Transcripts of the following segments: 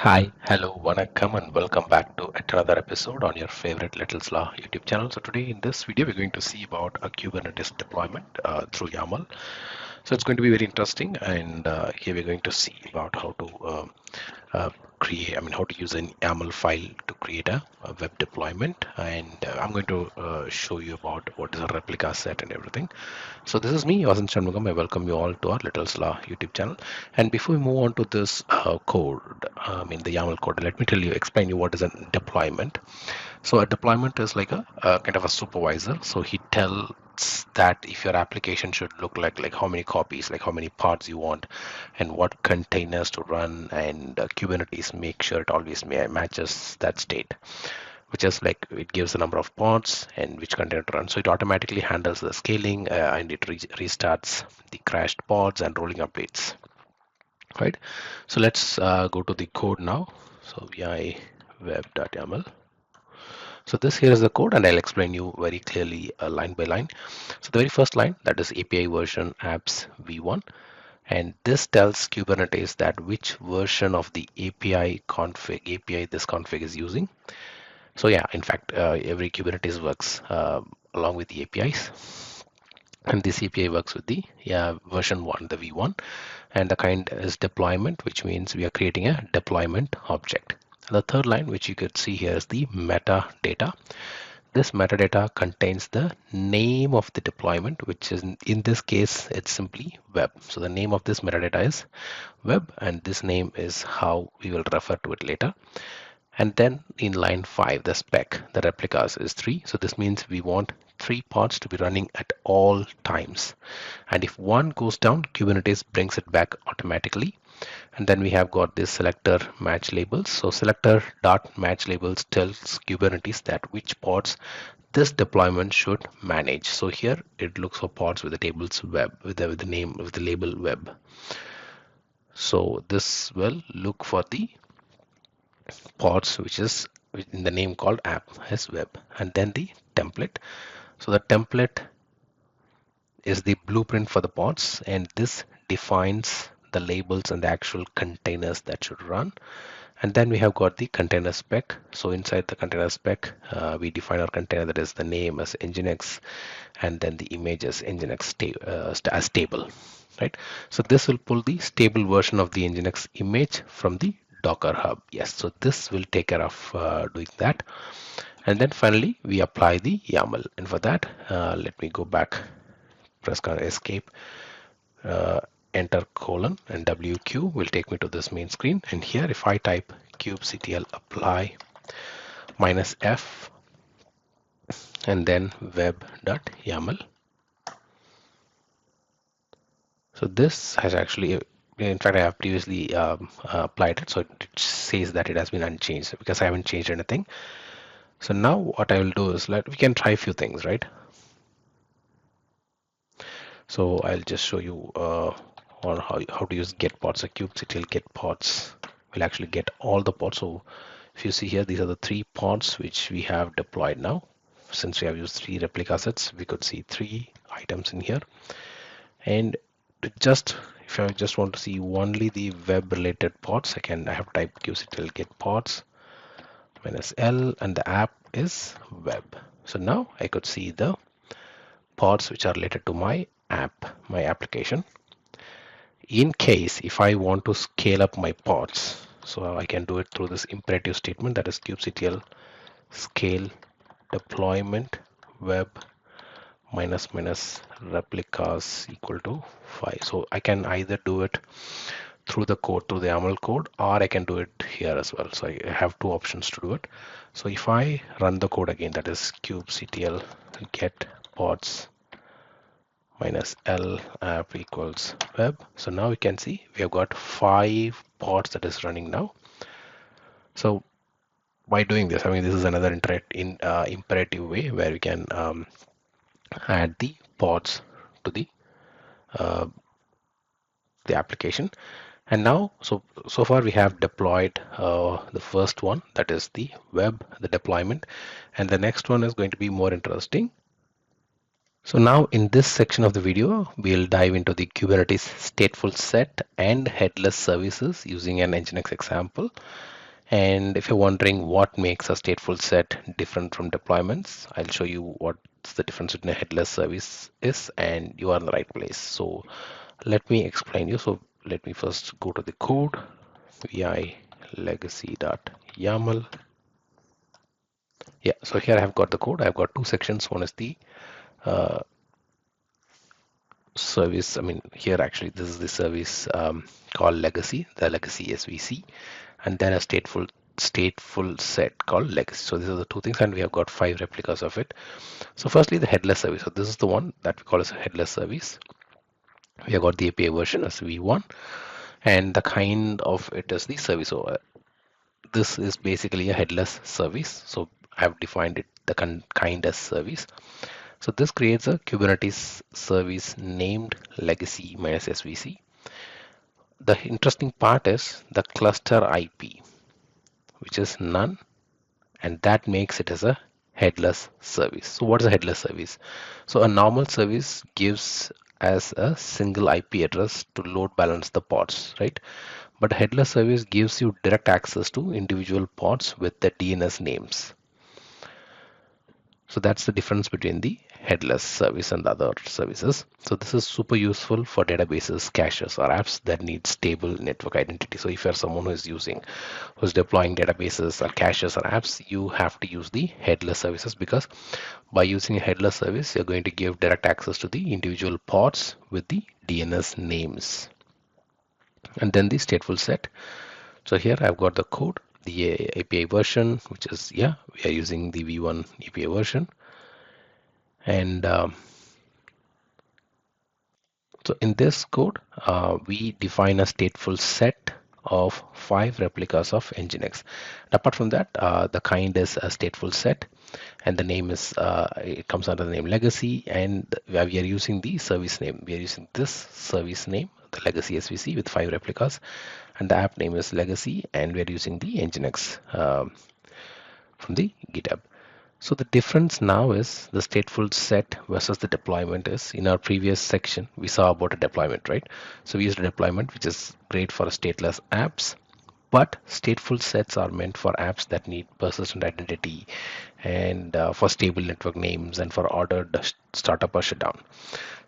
Hi, hello, vanakkam, and welcome back to yet another episode on your favorite Little Slaw YouTube channel. So today in this video, we're going to see about a Kubernetes deployment through YAML. So it's going to be very interesting, and here we're going to see about how to uh, how to use an YAML file to create a web deployment, and I'm going to show you about what is a replica set and everything. So this is me, Vasan Shanmugam. I welcome you all to our Little Slaw YouTube channel. And before we move on to this code, the YAML code, let me explain you what is a deployment. So a deployment is like a kind of a supervisor. So he tells that if your application should look like how many copies, like how many pods you want, and what containers to run, and Kubernetes make sure it always matches that state, which is like it gives the number of pods and which container to run. So it automatically handles the scaling and it restarts the crashed pods and rolling updates. Right. So let's go to the code now. So vi web.yaml. So this here is the code, and I'll explain you very clearly line by line. So the very first line, that is API version apps v1, and this tells Kubernetes that which version of the API this config is using. So yeah, in fact, every Kubernetes works along with the APIs, and this API works with the version 1, the v1, and the kind is deployment, which means we are creating a deployment object. And the third line, which you could see here, is the metadata. This metadata contains the name of the deployment, which is in this case, it's simply web. So the name of this metadata is web, and this name is how we will refer to it later. And then in line 5, the spec, the replicas is 3. So this means we want 3 pods to be running at all times. And if one goes down, Kubernetes brings it back automatically. And then we have got this selector match labels. So selector dot match labels tells Kubernetes that which pods this deployment should manage. So here it looks for pods with the tables web, with the name of the label web. So this will look for the pods which is in the name called app as web, and then the template. So the template is the blueprint for the pods, and this defines the labels and the actual containers that should run. And then we have got the container spec. So inside the container spec, we define our container, that is the name as nginx, and then the image as nginx as stable, right? So this will pull the stable version of the nginx image from the Docker Hub. Yes, so this will take care of doing that. And then finally, we apply the YAML. And for that, let me go back, press escape, uh, enter colon, and WQ will take me to this main screen. And here, if I type kubectl apply -f and then web.yaml. So this has actually, in fact, I have previously applied it, so it says that it has been unchanged because I haven't changed anything. So now what I will do is we can try a few things, right? So I'll just show you on how to use get pods. So kubectl get pods will actually get all the pods. So if you see here, these are the 3 pods which we have deployed now. Since we have used 3 replica sets, we could see 3 items in here. And if I just want to see only the web related pods, I have typed kubectl get pods -l, and the app is web. So now I could see the pods which are related to my application. In case if I want to scale up my pods, so I can do it through this imperative statement, that is kubectl scale deployment web replicas equal to 5. So I can either do it through the code, through the YAML code, or I can do it here as well. So I have 2 options to do it. So if I run the code again, that is kubectl get pods -l app equals web. So now we can see we have got 5 pods that is running now. So by doing this, this is another imperative way where we can add the pods to uh, the application. And now, so far we have deployed the first one, that is the web, the deployment, and the next one is going to be more interesting. So now in this section of the video, we'll dive into the Kubernetes stateful set and headless services using an Nginx example. And if you're wondering what makes a stateful set different from deployments, I'll show you what's the difference between a headless service is, and you are in the right place. So let me explain you. So let me first go to the code, vi legacy.yaml. Yeah, so here I have got the code. I've got two sections. One is the uh, service. I mean, here actually, this is the service called legacy, the legacy SVC, and then a stateful set called legacy. So these are the two things, and we have got 5 replicas of it. So firstly, the headless service. So this is the one that we call as a headless service. We have got the API version as V1, and the kind of it is the service. So this is basically a headless service. So I've defined it the kind as service. So this creates a Kubernetes service named legacy minus SVC. The interesting part is the cluster IP, which is none, and that makes it as a headless service. So what is a headless service? So a normal service gives as a single IP address to load balance the pods, right? But a headless service gives you direct access to individual pods with the DNS names. So that's the difference between the headless service and the other services. So this is super useful for databases, caches, or apps that need stable network identity. So if you're someone who's deploying databases or caches or apps, you have to use the headless services, because by using a headless service, you're going to give direct access to the individual pods with the DNS names. And then the stateful set. So here I've got the code, the API version, which is, yeah, we are using the V1 API version. And so in this code, we define a stateful set of 5 replicas of Nginx. And apart from that, the kind is a stateful set, and the name is, it comes under the name legacy, and we are using the service name. We are using this service name, the legacy SVC, with 5 replicas, and the app name is legacy, and we are using the Nginx from the GitHub. So the difference now is the stateful set versus the deployment is, in our previous section, we saw about a deployment, right? So we used a deployment, which is great for stateless apps, but stateful sets are meant for apps that need persistent identity, and for stable network names, and for ordered startup or shutdown.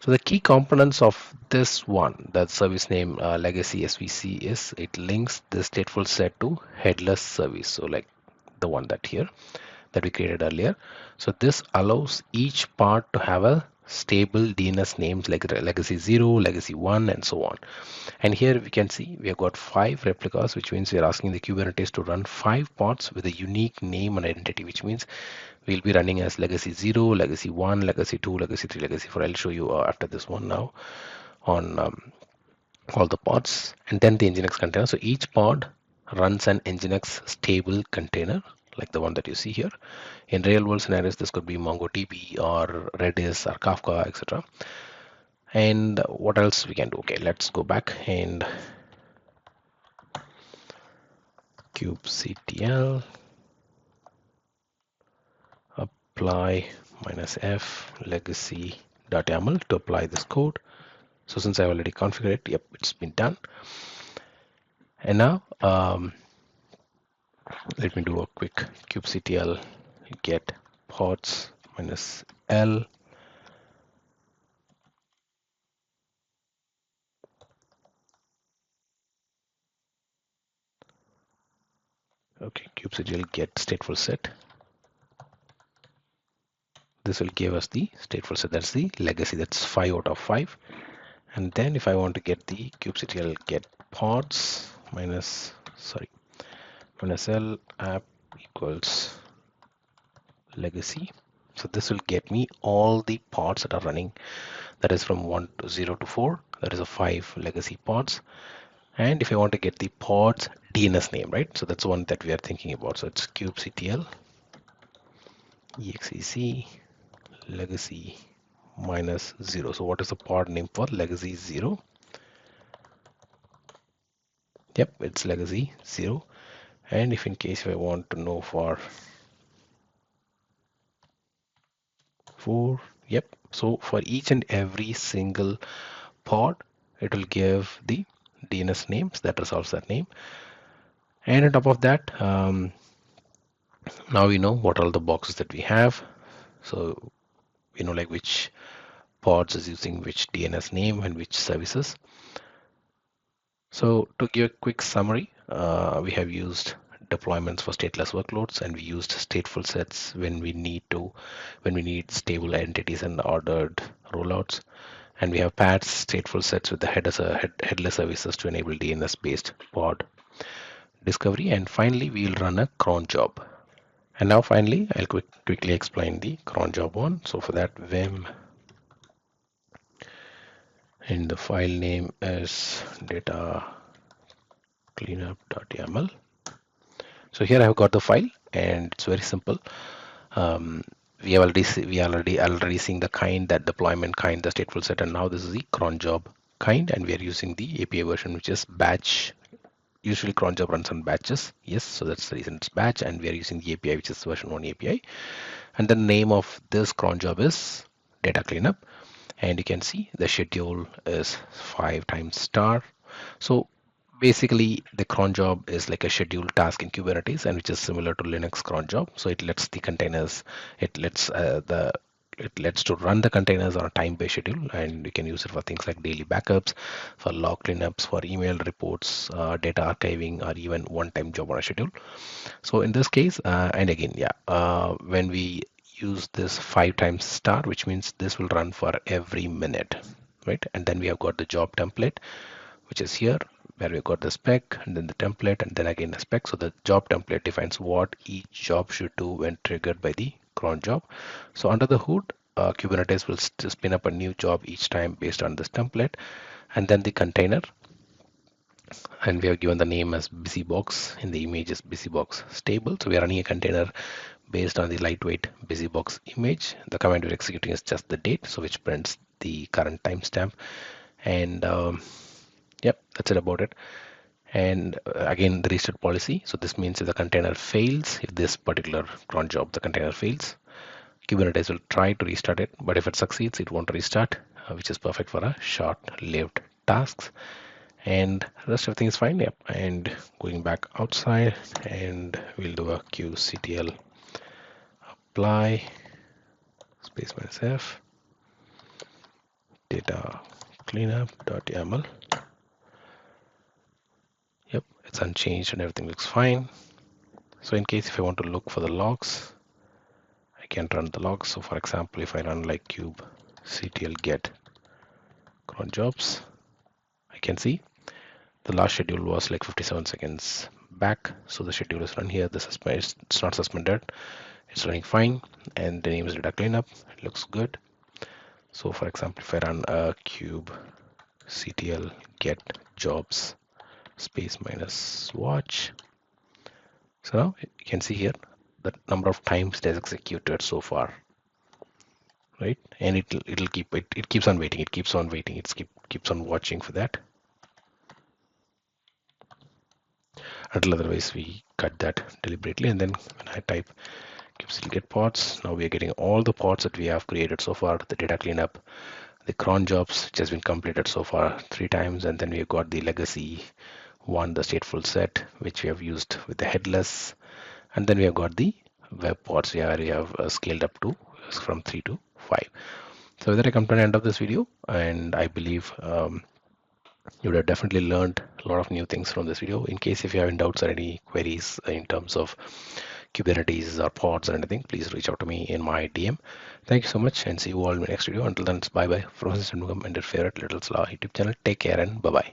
So the key components of this one, that service name legacy SVC, is it links the stateful set to headless service. So like the one that we created earlier. So this allows each part to have a stable DNS names like legacy 0, legacy 1, and so on. And here we can see we have got 5 replicas, which means we are asking the Kubernetes to run 5 pods with a unique name and identity, which means we'll be running as legacy 0, legacy 1, legacy 2, legacy 3, legacy 4. I'll show you after this one now on all the pods, and then the Nginx container. So each pod runs an Nginx stable container like the one that you see here. In real world scenarios, this could be MongoDB or Redis or Kafka, etc. And what else we can do? Okay, let's go back and kubectl apply -f legacy.yaml to apply this code. So since I already configured it, yep, it's been done. And now let me do a quick kubectl get pods -l. Okay, kubectl get stateful set. This will give us the stateful set. That's the legacy. That's 5 out of 5. And then if I want to get the kubectl get pods -l app equals legacy. So this will get me all the pods that are running. That is from 1 to 0 to 4. That is a 5 legacy pods. And if I want to get the pods DNS name, right? So that's one that we are thinking about. So it's kubectl exec legacy -0. So what is the pod name for legacy 0? Yep, it's legacy 0. And if in case if I want to know for 4, yep, So for each and every single pod, it will give the DNS names that resolves that name. And on top of that, now we know what are the boxes that we have. So we know like which pods is using which DNS name and which services. So to give a quick summary, we have used deployments for stateless workloads, and we used stateful sets when we need stable entities and ordered rollouts. And we have paths, stateful sets with the headless services to enable DNS-based pod discovery. And finally, we'll run a cron job. And now finally, I'll quickly explain the cron job one. So for that, vim, and the file name is data cleanup.yaml. So here I have got the file, and it's very simple. Um, we already seeing the kind, that deployment kind, the stateful set, and now this is the cron job kind, and we are using the API version, which is batch. Usually cron job runs on batches. Yes, so that's the reason it's batch, and we are using the API, which is version 1 API. And the name of this cron job is data cleanup, and you can see the schedule is 5 times star. So basically the cron job is like a scheduled task in Kubernetes, and which is similar to Linux cron job. So it lets the containers, it lets the it lets to run the containers on a time-based schedule, and you can use it for things like daily backups, for log cleanups, for email reports, data archiving, or even one-time job on a schedule. So in this case, and again, yeah, when we use this 5 times star, which means this will run for every minute, right? And then we have got the job template, which is here, where we got the spec and then the template and then again the spec. So the job template defines what each job should do when triggered by the cron job. So under the hood, Kubernetes will spin up a new job each time based on this template, and then the container, and we have given the name as busybox. In the image is busybox stable. So we are running a container based on the lightweight busybox image. The command we're executing is just the date, so which prints the current timestamp. And yep, that's it about it. And again, the restart policy. So this means if the container fails, if this particular cron job, the container fails, Kubernetes will try to restart it, but if it succeeds, it won't restart, which is perfect for a short-lived tasks. And rest everything is fine. Yep. And going back outside, and we'll do a qctl apply space minus f data cleanup.yaml. Yep, it's unchanged and everything looks fine. So in case if I want to look for the logs, I can run the logs. So for example, if I run like kubectl get cron jobs, I can see the last schedule was like 57 seconds back. So the schedule is run here. It's not suspended. It's running fine. And the name is data cleanup. It looks good. So for example, if I run a kubectl get jobs space minus watch. So now you can see here the number of times it has executed so far, right? And it'll keep it keeps on waiting. It keeps on waiting. Keeps on watching for that. Until otherwise we cut that deliberately. And then when I type kubectl get pods, now we are getting all the pods that we have created so far, the data cleanup, the cron jobs, which has been completed so far 3 times, and then we've got the legacy one, the stateful set, which we have used with the headless, and then we have got the web pods where we have scaled up to from 3 to 5. So with that, I come to the end of this video, and I believe you would have definitely learned a lot of new things from this video. In case if you have any doubts or any queries in terms of Kubernetes or pods or anything, please reach out to me in my DM. Thank you so much, and see you all in my next video. Until then, it's bye bye from Shanmugam and your favorite Little Slaw YouTube channel. Take care and bye bye.